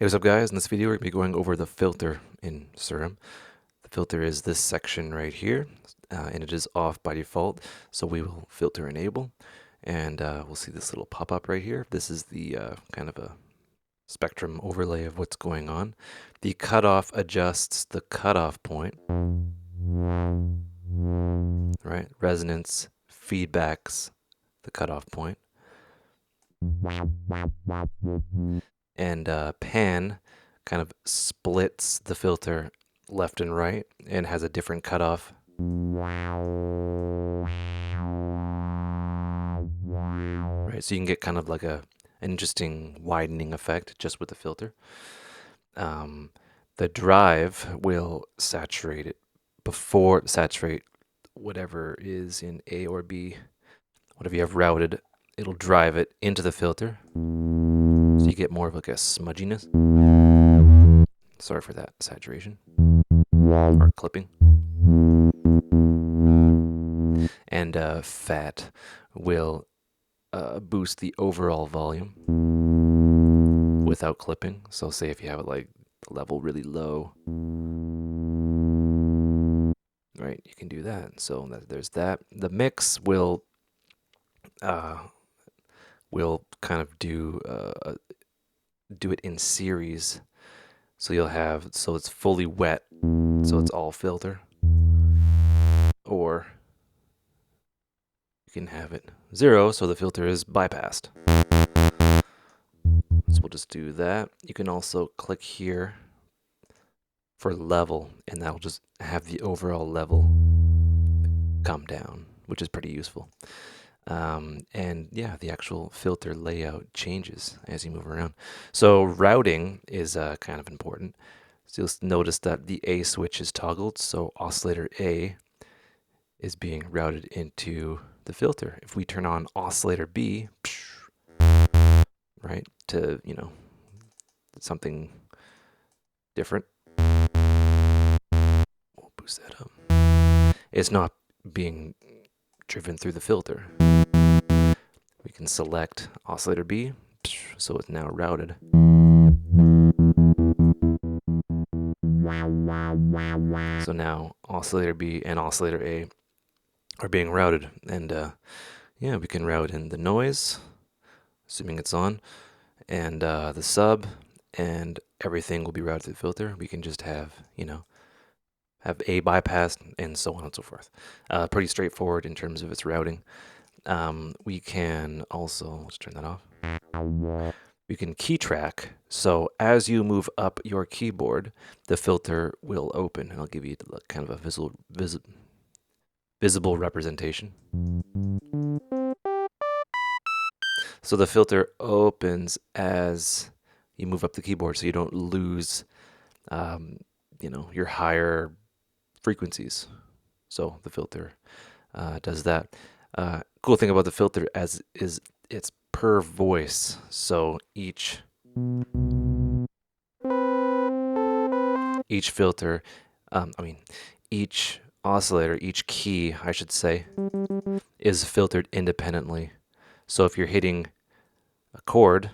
Hey, what's up guys? In this video we're going to be going over the filter in Serum. The filter is this section right here, and it is off by default, so we will filter enable, and we'll see this little pop-up right here. This is the kind of a spectrum overlay of what's going on. The cutoff adjusts the cutoff point, right? Resonance feedbacks the cutoff point. And pan kind of splits the filter left and right and has a different cutoff. Right, so you can get kind of like an interesting widening effect just with the filter. The drive will saturate whatever is in A or B, whatever you have routed, it'll drive it into the filter. So you get more of like a smudginess. Sorry for that saturation or clipping. And fat will boost the overall volume without clipping. So say if you have it like level really low, right, you can do that. So there's that. The mix will kind of do it in series. So you'll have, so it's fully wet, so it's all filter, or you can have it 0, so the filter is bypassed. So we'll just do that. You can also click here for level, and that'll just have the overall level come down, which is pretty useful. And yeah, the actual filter layout changes as you move around. So routing is kind of important. So you'll notice that the A switch is toggled, so oscillator A is being routed into the filter. If we turn on oscillator B, right, to, you know, something different, we'll boost that up. It's not being driven through the filter. We can select oscillator B, so it's now routed. So now oscillator B and oscillator A are being routed, and yeah, we can route in the noise, assuming it's on, and the sub, and everything will be routed through the filter. We can just have, you know, have A bypassed, and so on and so forth. Pretty straightforward in terms of its routing. We can also, let's turn that off. You can key track, so as you move up your keyboard, the filter will open, and I'll give you kind of a visible representation. So the filter opens as you move up the keyboard, so you don't lose, you know, your higher frequencies. So the filter does that. Cool thing about the filter is it's per voice, so each filter, each oscillator, each key, I should say, is filtered independently. So if you're hitting a chord,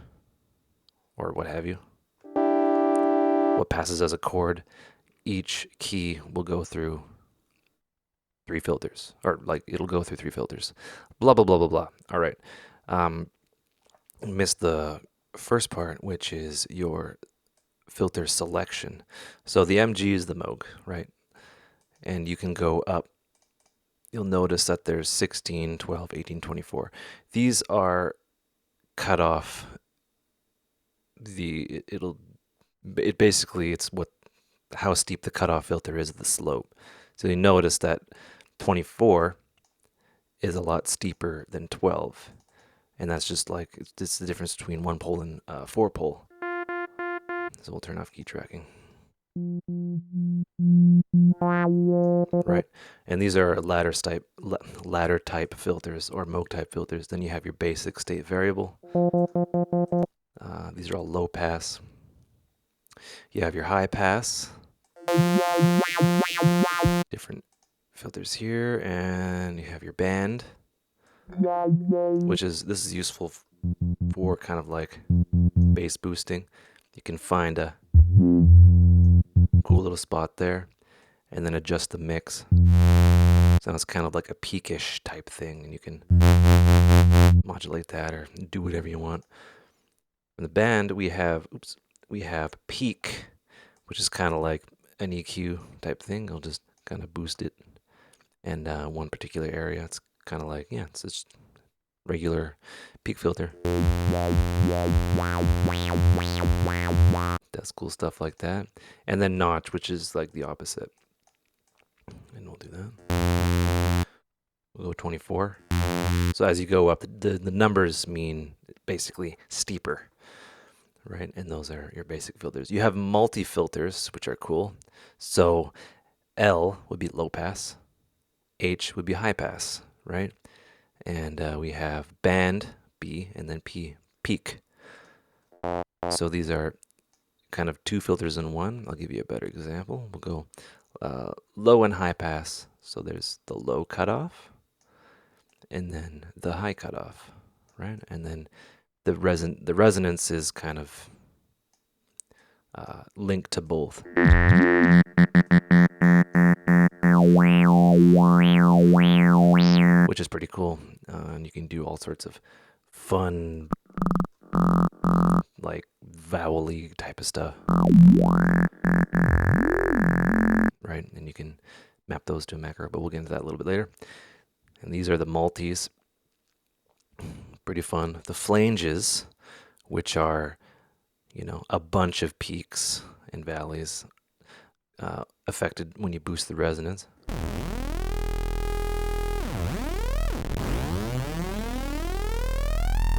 or what have you, what passes as a chord, each key will go through 3 filters, or like it'll go through 3 filters. Blah, blah, blah, blah, blah. All right. Missed the first part, which is your filter selection. So the MG is the Moog, right? And you can go up. You'll notice that there's 16, 12, 18, 24. These are cut off. It's how steep the cutoff filter is, the slope. So you notice that 24 is a lot steeper than 12. And that's just like, it's the difference between 1 pole and 4 pole. So we'll turn off key tracking. Right, and these are ladder type filters, or Moog type filters. Then you have your basic state variable. These are all low pass. You have your high pass. Different filters here, and you have your band, this is useful for kind of like bass boosting. you can find a cool little spot there and then adjust the mix. So it's kind of like a peakish type thing, and you can modulate that or do whatever you want. In the band, we have peak, which is kind of like an EQ type thing. I'll just kind of boost it, and one particular area, it's kind of like, yeah, it's just regular peak filter. Does cool stuff like that. And then notch, which is like the opposite. And we'll do that. We'll go 24. So as you go up, the numbers mean basically steeper, right? And those are your basic filters. You have multi-filters, which are cool. So L would be low pass. H would be high pass, right? And we have band, B, and then P, peak. So these are kind of two filters in one. I'll give you a better example. We'll go low and high pass. So there's the low cutoff, and then the high cutoff, right? And then the resonance is kind of linked to both. Which is pretty cool. And you can do all sorts of fun, like vowel-y type of stuff. Right? And you can map those to a macro, but we'll get into that a little bit later. And these are the multis. Pretty fun. The flanges, which are, a bunch of peaks and valleys affected when you boost the resonance.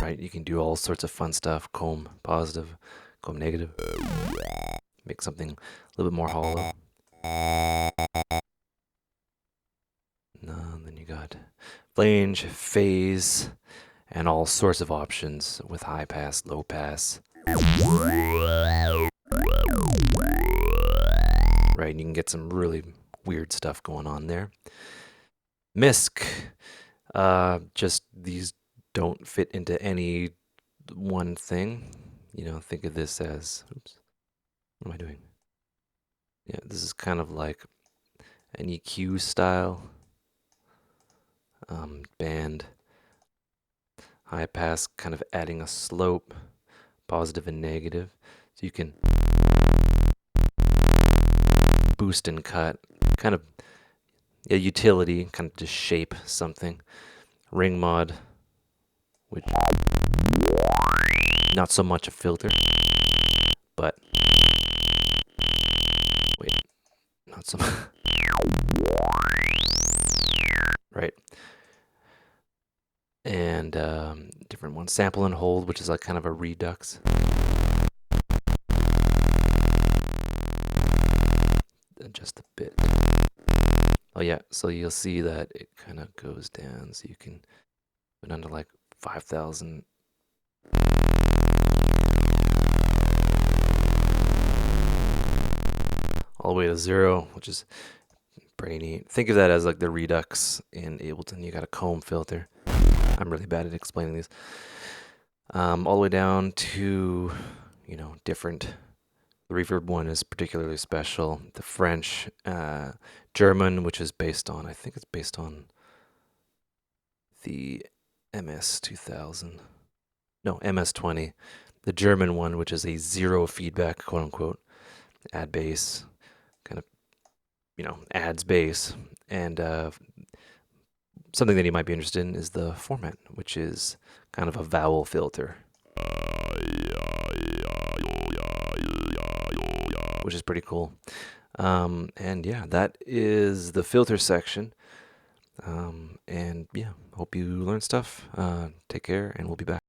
Right? You can do all sorts of fun stuff. Comb positive, comb negative. Make something a little bit more hollow. And then you got flange, phase, and all sorts of options with high pass, low pass. Right, and you can get some really weird stuff going on there. MISC, just these don't fit into any one thing. Think of this as, oops, what am I doing? Yeah, this is kind of like an EQ style band. High pass, kind of adding a slope, positive and negative. So you can boost and cut, kind of a utility, kind of just shape something. Ring mod, which not so much a filter, but wait, not so much. Right. And different ones. Sample and hold, which is like kind of a redux. Just a bit. Oh yeah, so you'll see that it kind of goes down, so you can put under like 5,000. All the way to 0, which is pretty neat. Think of that as like the redux in Ableton. You got a comb filter. I'm really bad at explaining these. All the way down to, different. The reverb one is particularly special. The French, German, which is based on, I think it's based on the MS-2000. No, MS-20. The German one, which is a zero feedback, quote unquote, add bass, kind of, adds bass. And something that you might be interested in is the format, which is kind of a vowel filter, which is pretty cool. And yeah, that is the filter section. And yeah, hope you learned stuff. Take care, and we'll be back.